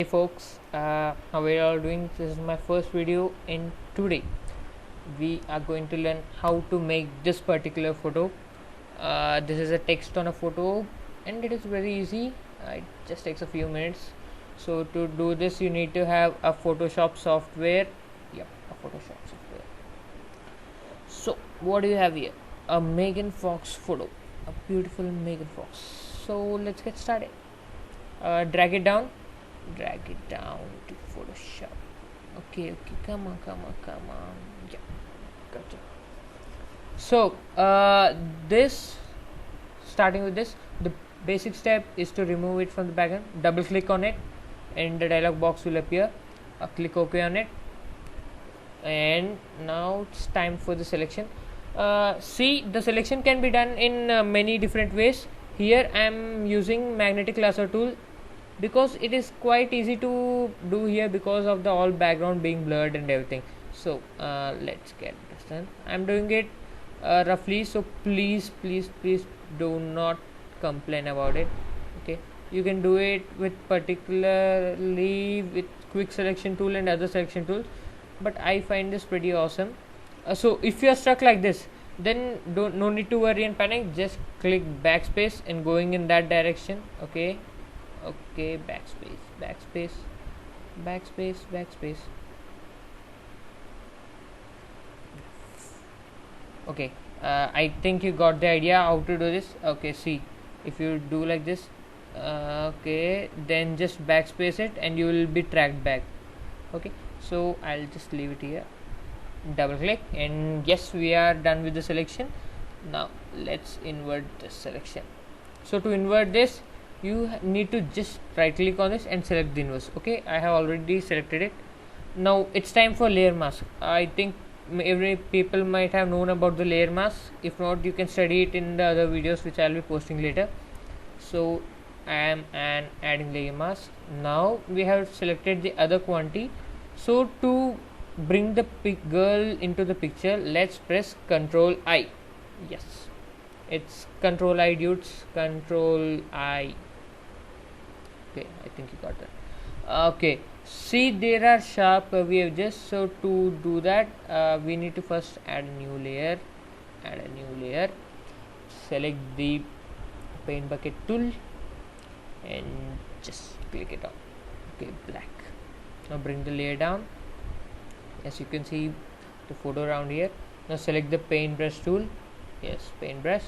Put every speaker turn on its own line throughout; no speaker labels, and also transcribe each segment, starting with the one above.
Hey folks, how are you all doing? This is my first video, and today we are going to learn how to make this particular photo. This is a text on a photo, and it is very easy. It just takes a few minutes. So to do this, you need to have a Photoshop software. Yep, a Photoshop software. So what do you have here? A Megan Fox photo, a beautiful Megan Fox. So let's get started. Drag it down to Photoshop. Okay, come on, yeah, gotcha. So this starting with this, the basic step is to remove it from the background. Double click on it and the dialog box will appear. Click OK on it, and now it's time for the selection. See, the selection can be done in many different ways. Here I am using magnetic lasso tool because it is quite easy to do here because of the all background being blurred and everything. So let's get this done. I'm doing it roughly, so please do not complain about it. Okay, you can do it with particularly with quick selection tool and other selection tools, but I find this pretty awesome. So if you are stuck like this, then no need to worry and panic. Just click backspace and going in that direction. Okay, backspace. Okay, I think you got the idea how to do this. Okay, see, if you do like this, okay, then just backspace it and you will be tracked back. Okay, so I'll just leave it here. Double click, and yes, we are done with the selection. Now let's invert this selection. So to invert this, you need to just right click on this and select the inverse. Okay, I have already selected it. Now it's time for layer mask. I think every people might have known about the layer mask. If not, you can study it in the other videos which I'll be posting later. So I am adding layer mask. Now we have selected the other quantity. So to bring the girl into the picture, let's press Ctrl I. Yes, it's Ctrl I, dudes. Ctrl I. Okay, I think you got that. Okay, see, there are sharp curvy edges. So to do that, we need to first add a new layer. Select the paint bucket tool and just click it on. Okay, black. Now bring the layer down. As you can see the photo around here. Now select the paintbrush tool. Yes, paintbrush,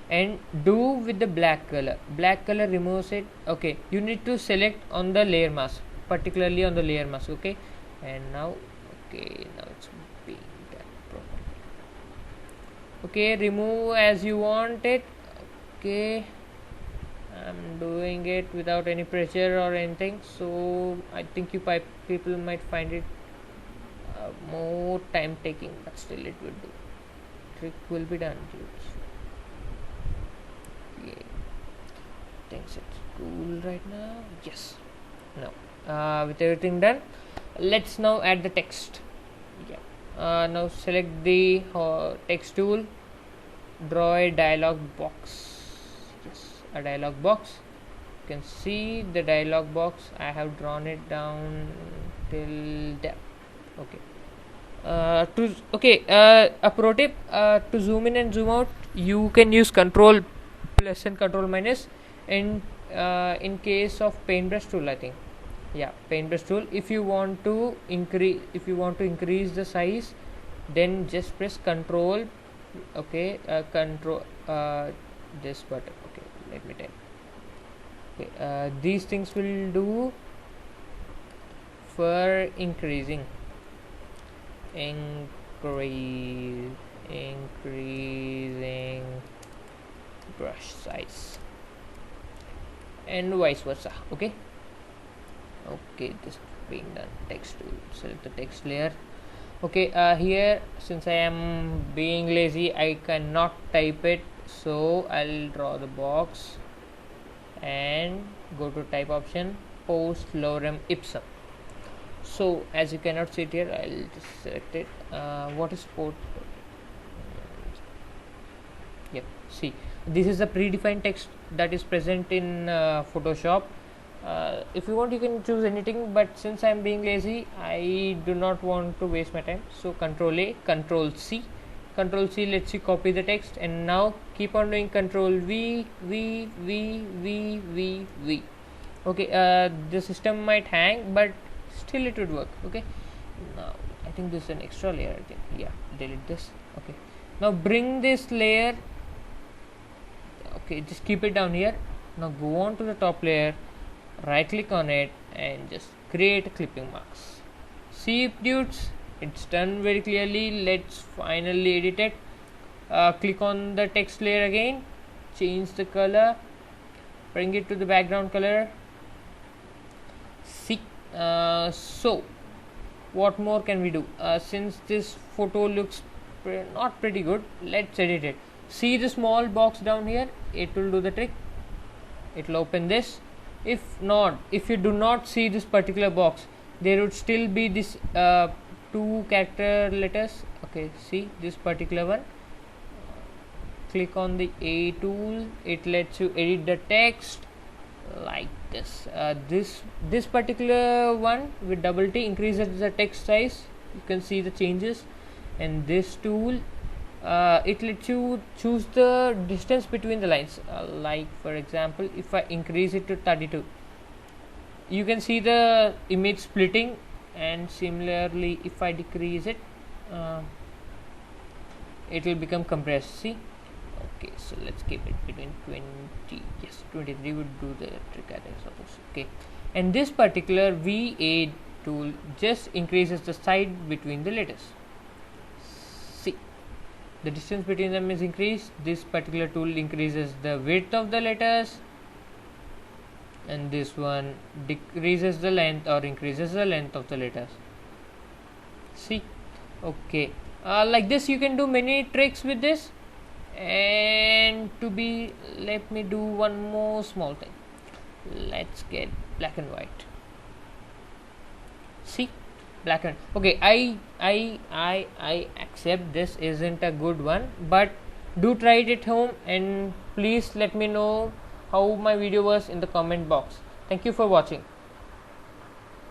and do with the black color. Black color removes it. Okay, you need to select on the layer mask, particularly on the layer mask. Okay, and now it's being done properly. Okay, remove as you want it. Okay, I'm doing it without any pressure or anything, so I think people might find it more time taking, but still it will do. Trick will be done, dudes. Okay, thinks it's cool right now. Yes. Now with everything done, let's now add the text. Yeah. Now select the text tool, draw a dialog box. Yes, a dialog box. You can see the dialog box. I have drawn it down till there. Okay. A pro tip, to zoom in and zoom out, you can use Control plus and Control minus. And in case of paintbrush tool, I think, yeah, paintbrush tool, if you want to increase the size, then just press Control. Okay, Control this button. Okay, let me tell. Okay, these things will do for increasing brush size and vice versa. Okay, this being done. Text tool, select the text layer. Okay, here, since I am being lazy, I cannot type it, so I'll draw the box and go to type option, post lorem ipsum. So as you cannot see it here, I'll just select it. What is port? Yep, see, this is a predefined text that is present in Photoshop. If you want, you can choose anything, but since I'm being lazy, I do not want to waste my time. So Control A, Control C. Control C lets you copy the text, and now keep on doing Control V, V, V, V, V, V. Okay, the system might hang, but still it would work. Okay, now I think this is an extra layer. I think, yeah, delete this. Okay, now bring this layer. Okay, just keep it down here. Now go on to the top layer, right click on it, and just create clipping marks. See, dudes, it's done very clearly. Let's finally edit it. Click on the text layer again, change the color, bring it to the background color. See, so what more can we do? Since this photo looks not pretty good, let's edit it. See the small box down here, it will do the trick. It will open this. If you do not see this particular box, there would still be this 2 character letters. Okay, see this particular one. Click on the A tool, it lets you edit the text like this. This particular one with double T increases the text size. You can see the changes. And this tool, it lets you choose the distance between the lines. Like for example, if I increase it to 32, you can see the image splitting. And similarly, if I decrease it, it will become compressed. See. Okay, so let's keep it between 20. Yes, 23 would do the trick, I suppose. Okay, and this particular VA tool just increases the side between the letters. See, the distance between them is increased. This particular tool increases the width of the letters, and this one decreases the length or increases the length of the letters. See, okay, like this you can do many tricks with this. And let me do one more small thing. Let's get black and white. See, black and okay, I accept this isn't a good one, but do try it at home, and please let me know how my video was in the comment box. Thank you for watching.